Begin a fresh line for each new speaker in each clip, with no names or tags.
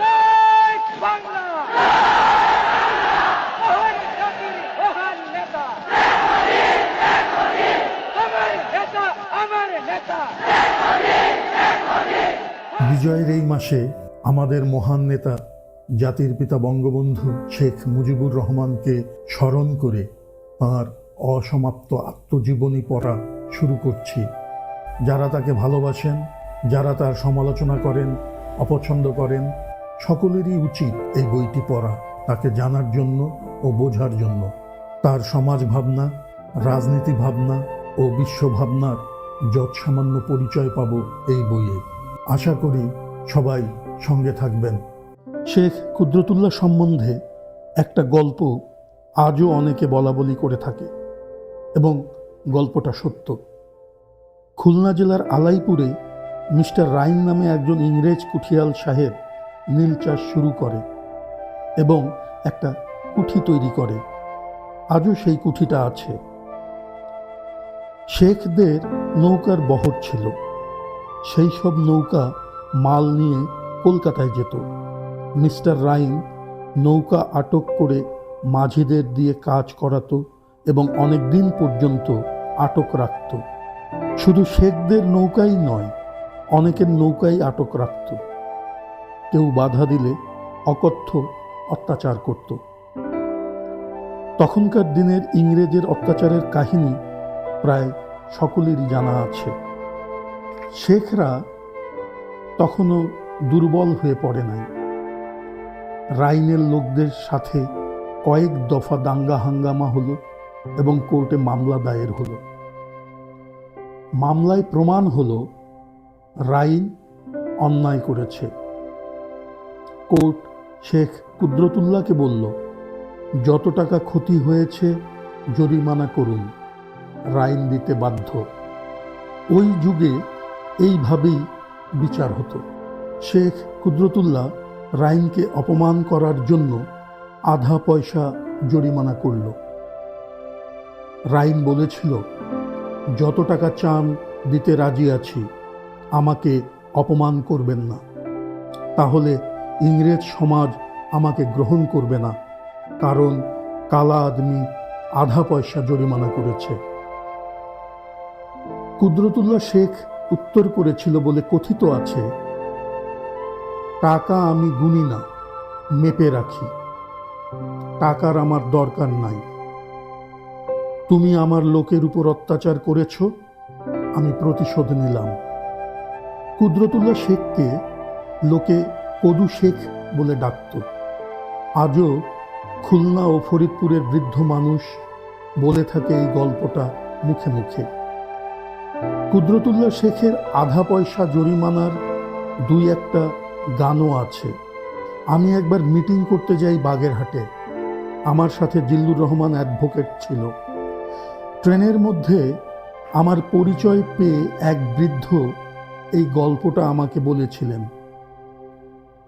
জয় বাংলা। মহান জাতির মহান নেতা, আমার নেতা, আমার নেতা।
বিজয়ের এই মাসে আমাদের মহান নেতা জাতির পিতা বঙ্গবন্ধু শেখ মুজিবুর রহমানকে স্মরণ করে তাঁর অসমাপ্ত আত্মজীবনী পড়া শুরু করছি। যারা তাকে ভালোবাসেন, যারা তার সমালোচনা করেন, অপছন্দ করেন, সকলেরই উচিত এই বইটি পড়া, তাকে জানার জন্য ও বোঝার জন্য। তার সমাজ ভাবনা, রাজনীতি ভাবনা ও বিশ্বভাবনার যৎসামান্য পরিচয় পাব এই বইয়ে। আশা করি সবাই সঙ্গে থাকবেন। শেখ কুদরতুল্লাহ সম্বন্ধে একটা গল্প আজও অনেকে বলাবলি করে থাকে এবং গল্পটা সত্য। খুলনা জেলার আলাইপুরে মিস্টার রাইন নামে একজন ইংরেজ কুঠিয়াল সাহেব নীল চাষ শুরু করে এবং একটা কুঠি তৈরি করে। আজও সেই কুঠিটা আছে। শেখদের নৌকার বহর ছিল। সেই সব নৌকা মাল নিয়ে কলকাতায় যেত। মিস্টার রাইন নৌকা আটক করে মাঝিদের দিয়ে কাজ করাতো এবং অনেক দিন পর্যন্ত আটক রাখত। শুধু শেখদের নৌকাই নয়, অনেকের নৌকাই আটক রাখত। কেউ বাধা দিলে অকথ্য অত্যাচার করত। তখনকার দিনের ইংরেজের অত্যাচারের কাহিনী প্রায় সকলেরই জানা আছে। শেখরা তখনও দুর্বল হয়ে পড়ে নাই। রাইনের লোকদের সাথে কয়েক দফা দাঙ্গা হাঙ্গামা হলো এবং কোর্টে মামলা দায়ের হলো। মামলায় প্রমাণ হলো রাইন অন্যায় করেছে। কোর্ট শেখ কুদরতুল্লাহকে বলল, যত টাকা ক্ষতি হয়েছে জরিমানা করুন। রাইন দিতে বাধ্য। ওই যুগে এইভাবেই বিচার হতো। শেখ কুদরতুল্লাহ রাইনকে অপমান করার জন্য আধা পয়সা জরিমানা করল। রাইন বলেছিল, যত টাকা চান দিতে রাজি আছি, আমাকে অপমান করবেন না, তাহলে ইংরেজ সমাজ আমাকে গ্রহণ করবে না, কারণ কালা আদমি আধা পয়সা জরিমানা করেছে। কুদরতুল্লাহ শেখ উত্তর করেছিল বলে কথিত আছে, টাকা আমি গুনি না, মেপে রাখি। টাকার আমার দরকার নাই। তুমি আমার লোকের উপর অত্যাচার করেছ, আমি প্রতিশোধ নিলাম। কুদরতুল্লাহ শেখকে লোকে কদু শেখ বলে ডাকত। আজও খুলনা ও ফরিদপুরের বৃদ্ধ মানুষ বলে থাকে এই গল্পটা মুখে মুখে। কুদরতুল্লাহ শেখের আধা পয়সা জরিমানার দুই একটা গানও আছে। আমি একবার মিটিং করতে যাই বাগেরহাটে। আমার সাথে জিল্লুর রহমান অ্যাডভোকেট ছিল। ট্রেনের মধ্যে আমার পরিচয় পেয়ে এক বৃদ্ধ এই গল্পটা আমাকে বলেছিলেন।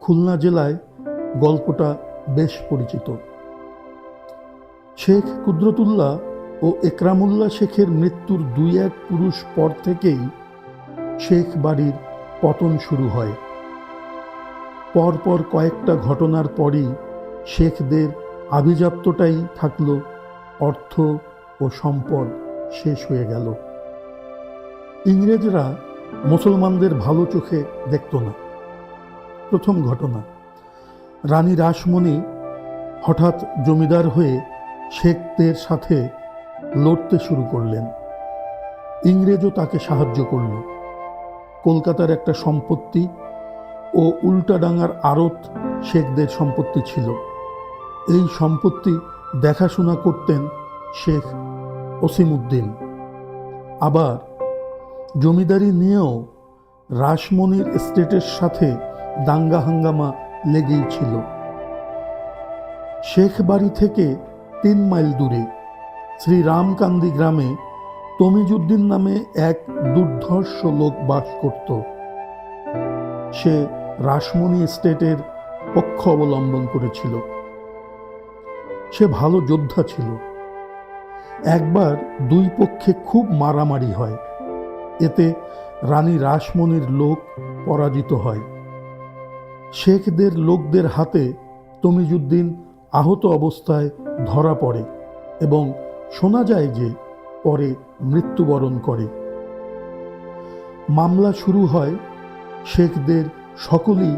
খুলনা জেলায় গল্পটা বেশ পরিচিত। শেখ কুদরতুল্লাহ ও একরামুল্লাহ শেখের মৃত্যুর দুই এক পুরুষ পর থেকেই শেখ বাড়ির পতন শুরু হয়। পরপর কয়েকটা ঘটনার পরই শেখদের আভিজাত্যটাই থাকল, অর্থ ও সম্পদ শেষ হয়ে গেল। ইংরেজরা মুসলমানদের ভালো চোখে দেখত না। প্রথম ঘটনা, রানী রাসমণি হঠাৎ জমিদার হয়ে শেখদের সাথে লড়তে শুরু করলেন। ইংরেজও তাকে সাহায্য করল। কলকাতার একটা সম্পত্তি ও উল্টাডাঙ্গার আড়ত শেখদের সম্পত্তি ছিল। এই সম্পত্তি দেখাশোনা করতেন শেখ ওসিমউদ্দিন। আবার জমিদারি নিয়েও রাসমণির এস্টেটের সাথে দাঙ্গা হাঙ্গামা লেগেই ছিল। শেখ বাড়ি থেকে 3 মাইল দূরে শ্রীরামকান্দি গ্রামে তমিজউদ্দিন নামে এক দুর্ধর্ষ লোক বাস করত। সে রাসমণি এস্টেটের পক্ষ অবলম্বন করেছিল। সে ভালো যোদ্ধা ছিল। একবার দুই পক্ষে খুব মারামারি হয়। এতে রানী রাসমণির লোক পরাজিত হয়। শেখদের লোকদের হাতে তমিজউদ্দিন আহত অবস্থায় ধরা পড়ে এবং শোনা যায় যে পরে মৃত্যুবরণ করে। মামলা শুরু হয়, শেখদের সকলেই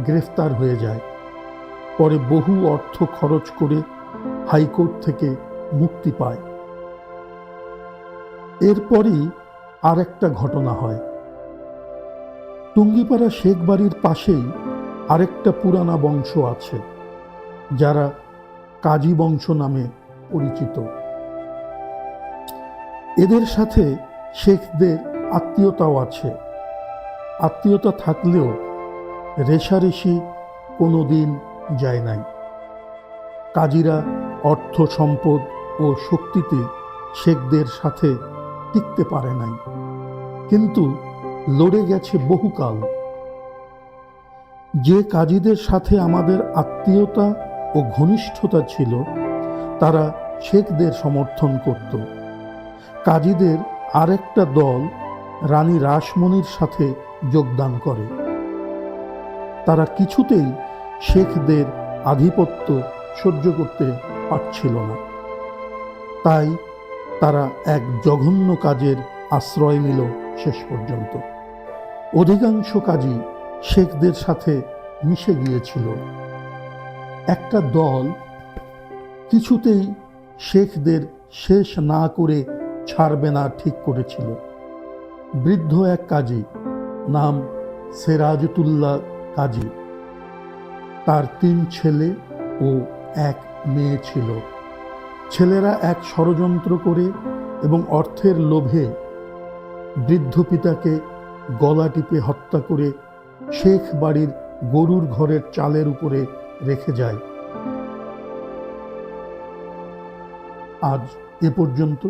গ্রেফতার হয়ে যায়। পরে বহু অর্থ খরচ করে হাইকোর্ট থেকে মুক্তি পায়। এরপরই আর একটা ঘটনা হয়। টুঙ্গিপাড়া শেখ বাড়ির পাশেই আরেকটা পুরানা বংশ আছে, যারা কাজী বংশ নামে পরিচিত। এদের সাথে শেখদের আত্মীয়তাও আছে। আত্মীয়তা থাকলেও রেষারেষি কোনোদিন যায় নাই। কাজীরা অর্থ সম্পদ ও শক্তিতে শেখদের সাথে টিকতে পারে নাই, কিন্তু লড়ে গেছে বহুকাল। যে কাজীদের সাথে আমাদের আত্মীয়তা ও ঘনিষ্ঠতা ছিল, তারা শেখদের সমর্থন করত। কাজীদের আরেকটা দল রানী রাসমণির সাথে যোগদান করে। তারা কিছুতেই শেখদের আধিপত্য সহ্য করতে পারছিল না। তাই তারা এক জঘন্য কাজের আশ্রয় নিল শেষ পর্যন্ত। অধিকাংশ কাজী শেখদের সাথে মিশে গিয়েছিল। একটা দল কিছুতেই শেখদের শেষ না করে ছাড়বে না ঠিক করেছিল। বৃদ্ধ এক কাজী, নাম সেরাজতুল্লাহ কাজী। তার 3 ছেলে ও 1 মেয়ে ছিল। ছেলেরা এক ষড়যন্ত্র করে এবং অর্থের লোভে বৃদ্ধ পিতাকে গলা টিপে হত্যা করে শেখ বাড়ির গরুর ঘরের চালের উপরে রেখে যায়। আজ এ পর্যন্ত।